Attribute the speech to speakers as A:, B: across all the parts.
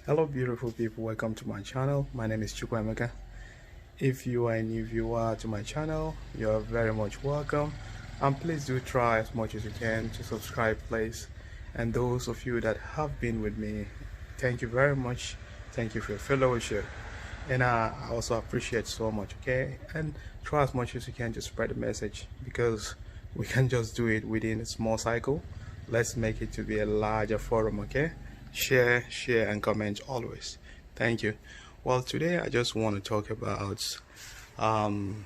A: Hello beautiful people, welcome to my channel. My name is Chukwemeka. If you are a new viewer to my channel, you are very much welcome, and please do try as much as you can to subscribe please. And those of you that have been with me, thank you very much. Thank you for your fellowship, and I also appreciate so much. Okay, and try as much as you can to spread the message, because we can just do it within a small cycle. Let's make it to be a larger forum. Okay, share and comment always. Thank you. Well, today I just want to talk about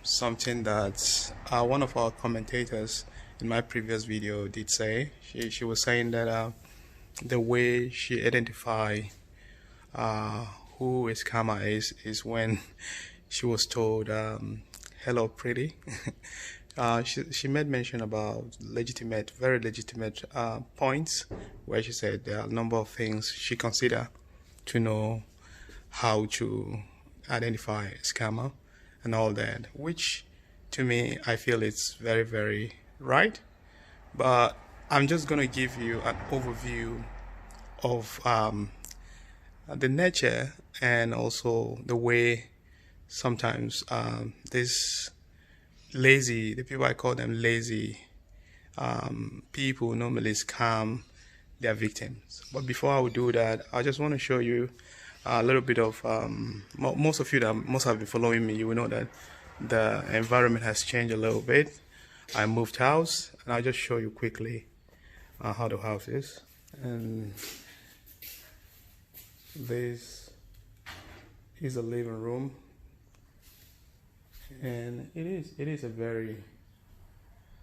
A: something that one of our commentators in my previous video did say. She was saying that the way she identify uh, who a scammer is when she was told, hello pretty. She made mention about very legitimate points, where she said there are a number of things she consider to know how to identify a scammer and all that, which to me I feel it's very, very right. But I'm just gonna give you an overview of the nature and also the way sometimes the people, I call them lazy people, normally scam their victims. But before I would do that, I just want to show you a little bit of most of you that must have been following me, you will know that the environment has changed a little bit. I moved house, and I'll just show you quickly how the house is. And this is a living room, and it is a very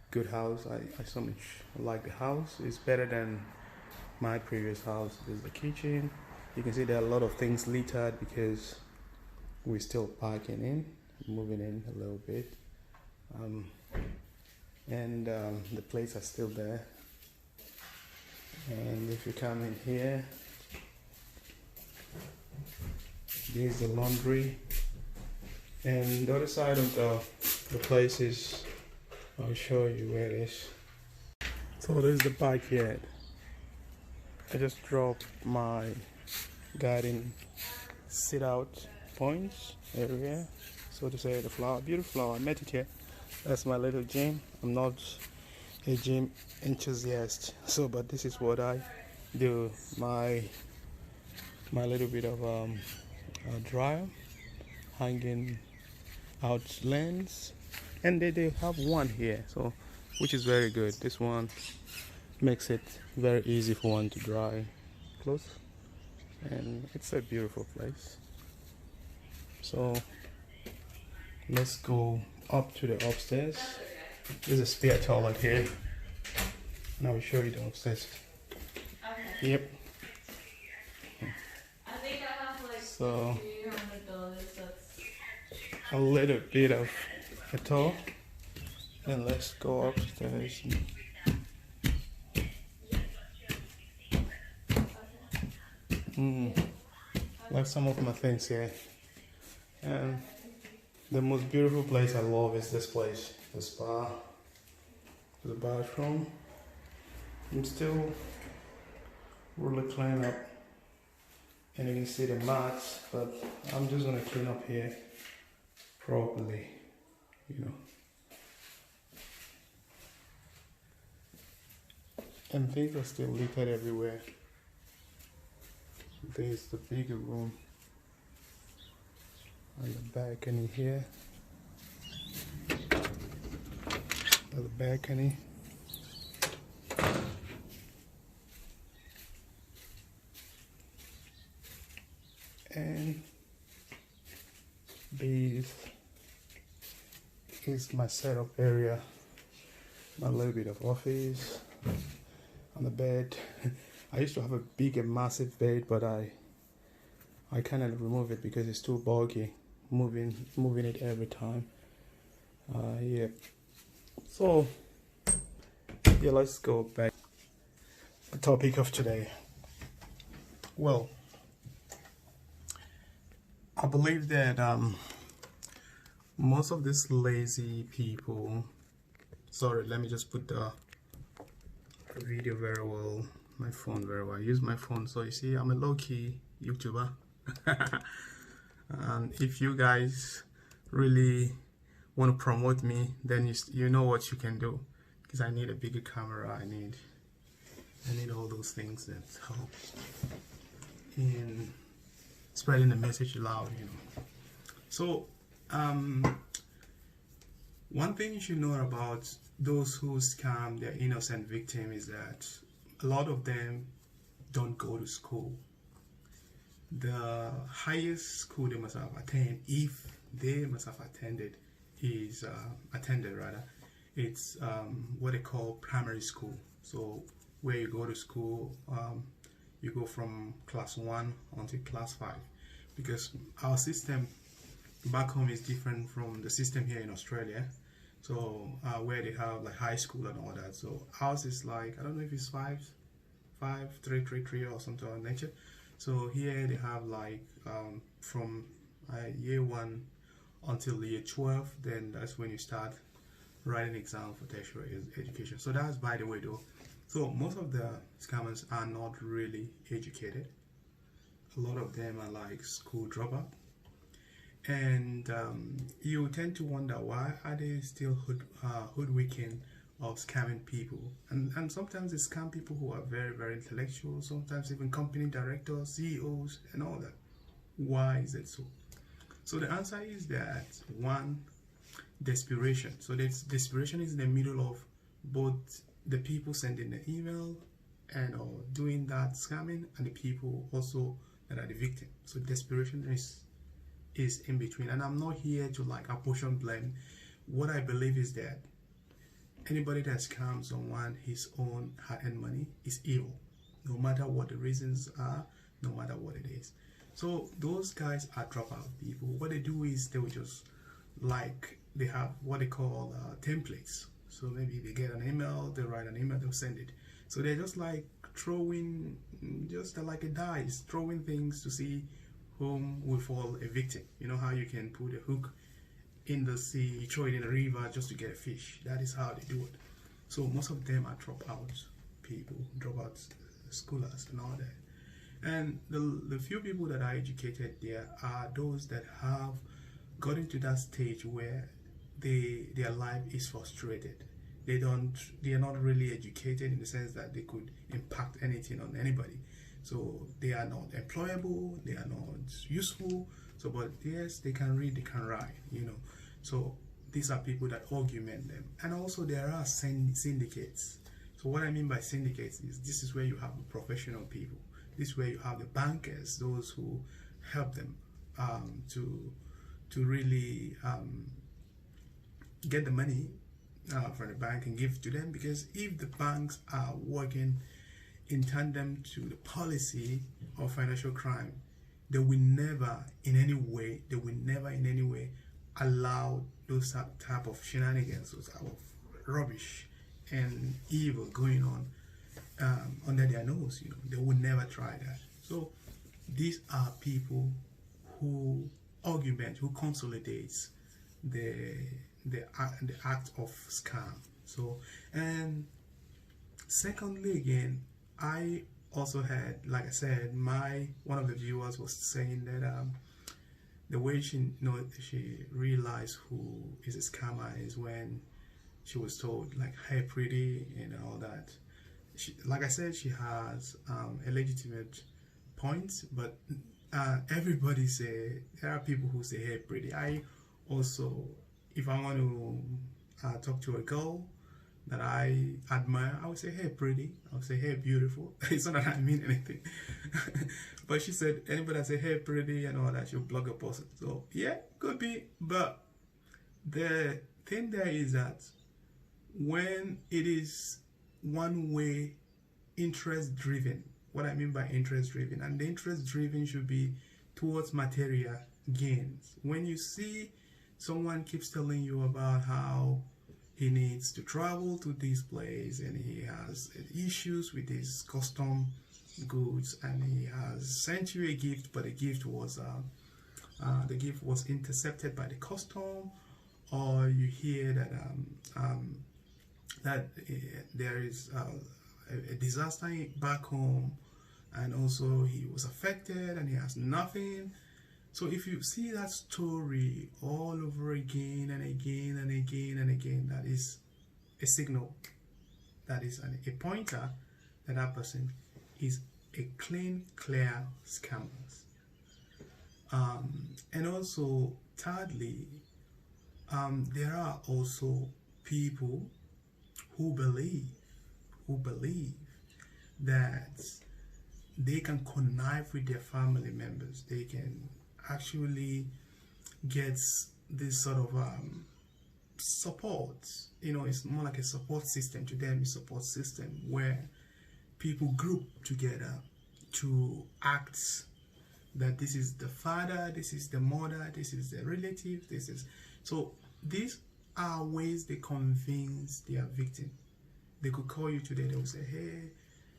A: good house. I so much like the house. It's better than my previous house. There's the kitchen. You can see there are a lot of things littered because we're still parking in, moving in a little bit, and the plates are still there. And if you come in here, there's the laundry, and the other side of the place is, I'll show you where it is. So there's the backyard. I just dropped my garden sit out points area, so to say. The flower, beautiful flower, I met it here. That's my little gym. I'm not a gym enthusiast, so but this is what I do. My little bit of dryer hanging out lens, and they have one here, so which is very good. This one makes it very easy for one to dry clothes, and it's a beautiful place. So let's go up to the upstairs. There's a spare toilet here, and I will show you the upstairs. Okay. Yep.
B: I think I have like
A: So
B: $300. That's
A: a little bit of a tour, then let's go upstairs. Like some of my things here, and the most beautiful place I love is this place, the spa, the bathroom. I'm still really clean up, and you can see the mats, but I'm just gonna clean up here properly, you know. And things are still littered everywhere. There's the bigger room and the balcony here. The balcony. And this is my setup area. My little bit of office. On the bed. I used to have a big and massive bed, but I kind of remove it because it's too bulky, moving it every time. Yeah. So yeah, let's go back to the topic of today. Well, I believe that most of these lazy people, sorry, let me just put the video very well, my phone very well. I use my phone, so you see I'm a low-key YouTuber. And if you guys really want to promote me, then you know what you can do, because I need a bigger camera. I need all those things that help in spreading the message loud, you know. So one thing you should know about those who scam their innocent victim is that a lot of them don't go to school. The highest school they must have attended, if they must have attended, is it's what they call primary school. So where you go to school, you go from class 1 until class 5, because our system back home is different from the system here in Australia. So where they have like high school and all that. So ours is like, I don't know if it's 5 3 3 3 or something of that nature. So here they have like from year 1 until year 12, then that's when you start writing exam for tertiary education. So that's by the way though. So most of the scammers are not really educated. A lot of them are like school dropout. And you tend to wonder, why are they still hoodwinking or scamming people? And sometimes they scam people who are very, very intellectual, sometimes even company directors, CEOs, and all that. Why is it so? So the answer is that, one, desperation. So desperation is in the middle of both the people sending the email and or doing that scamming, and the people also that are the victim. So desperation is in between. And I'm not here to like apportion blame. What I believe is that anybody that scams someone his own hard-earned money is evil, no matter what the reasons are, no matter what it is. So those guys are dropout people. What they do is they will just, like, they have what they call templates. So maybe they get an email, they write an email, they'll send it. So they're just like throwing, just like a dice, throwing things to see whom will fall a victim. You know how you can put a hook in the sea, throw it in a river just to get a fish. That is how they do it. So most of them are dropout people, dropout scholars and all that. And the few people that are educated there are those that have gotten to that stage where their life is frustrated. They are not really educated in the sense that they could impact anything on anybody. So they are not employable, they are not useful. So, but yes, they can read, they can write, you know. So these are people that augment them. And also there are syndicates. So what I mean by syndicates is, this is where you have the professional people. This is where you have the bankers, those who help them to really get the money from the bank and give to them. Because if the banks are working in tandem to the policy of financial crime, they will never in any way allow those type of shenanigans, those type of rubbish and evil going on under their nose. You know, they would never try that. So these are people who augment, who consolidates the act of scam. So, and secondly, again, I also had, like I said, one of the viewers was saying that the way she realized who is a scammer is when she was told, like, hey pretty and all that. Like I said, she has a legitimate point, but everybody say, there are people who say hey pretty. I also, if I want to talk to a girl that I admire, I would say hey pretty, I would say hey beautiful. It's not that I mean anything. But she said anybody that say hey pretty and all that, she'll block a person. So yeah, could be. But the thing there is that when it is one way, interest driven, what I mean by interest driven, and the interest driven should be towards material gains. When you see someone keeps telling you about how he needs to travel to this place and he has issues with his custom goods, and he has sent you a gift, but the gift was intercepted by the custom, or you hear that there is a disaster back home, and also he was affected and he has nothing. So if you see that story all over again and again and again and again, that is a signal, that is a pointer that that person is a clean, clear scammer. And also, thirdly, there are also people who believe that they can connive with their family members. They can actually get this sort of support. You know, it's more like a support system to them. A support system where people group together to act that this is the father, this is the mother, this is the relative, this is... So these are ways they convince their victim. They could call you today, they will say, hey,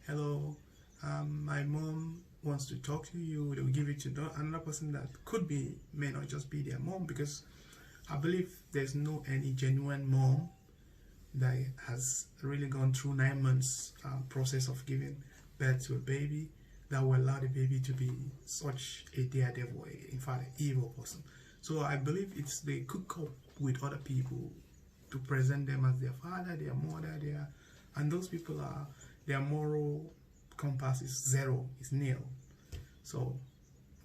A: hello, my mom wants to talk to you. They will give it to another person that could be, may not just be their mom, because I believe there's no any genuine mom that has really gone through 9 months process of giving birth to a baby that will allow the baby to be such a daredevil, in fact, an evil person. So I believe they could cope with other people to present them as their father, their mother, and those people are, their moral compass is zero, is nil. So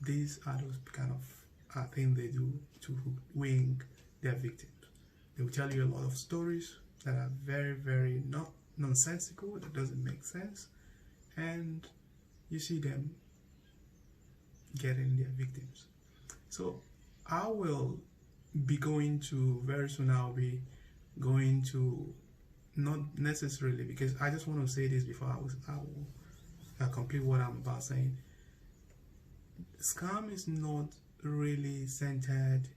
A: these are those kind of things they do to wing their victims. They will tell you a lot of stories that are very, very not nonsensical, that doesn't make sense, and you see them getting their victims. So I will be going to, very soon I'll be going to, not necessarily, because I just want to say this before I will complete what I'm about saying. Scam is not really centered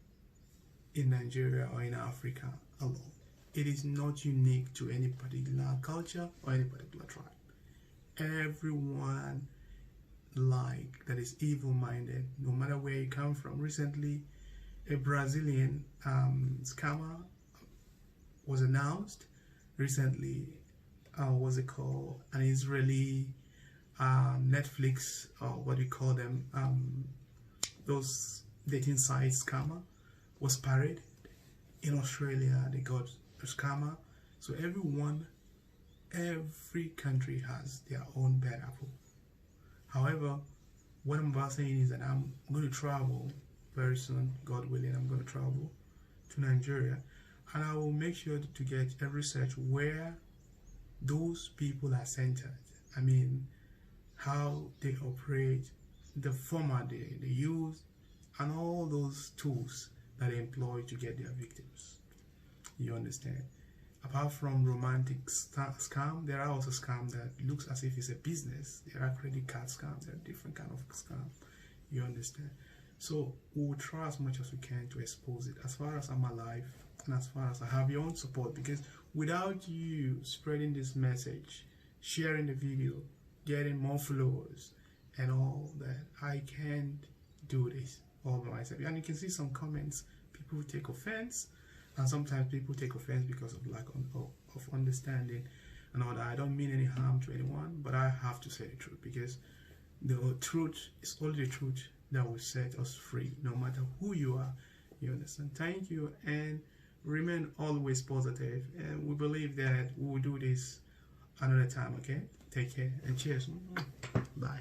A: in Nigeria or in Africa alone. It is not unique to any particular culture or any particular tribe. Everyone that is evil-minded, no matter where you come from. Recently, a Brazilian scammer was announced. Recently, what's it called? An Israeli Netflix, or what do you call them? Those dating site scammer was paraded. In Australia, they got a scammer. So every country has their own bad apple. However, what I'm about saying is that I'm going to travel very soon, God willing. I'm going to travel to Nigeria, and I will make sure to get a research where those people are centered. I mean, how they operate, the format they use, and all those tools that they employ to get their victims. You understand? Apart from romantic scam, there are also scams that looks as if it's a business. There are credit card scams. There are different kind of scams. You understand? So we'll try as much as we can to expose it. As far as I'm alive, and as far as I have your own support, because without you spreading this message, sharing the video, getting more followers, and all that, I can't do this all by myself. And you can see some comments. People take offense. And sometimes people take offense because of lack of understanding and all that. I don't mean any harm to anyone, but I have to say the truth, because the truth is only the truth that will set us free, no matter who you are. You understand? Thank you, and remain always positive. And we believe that we will do this another time, okay? Take care and cheers. Bye.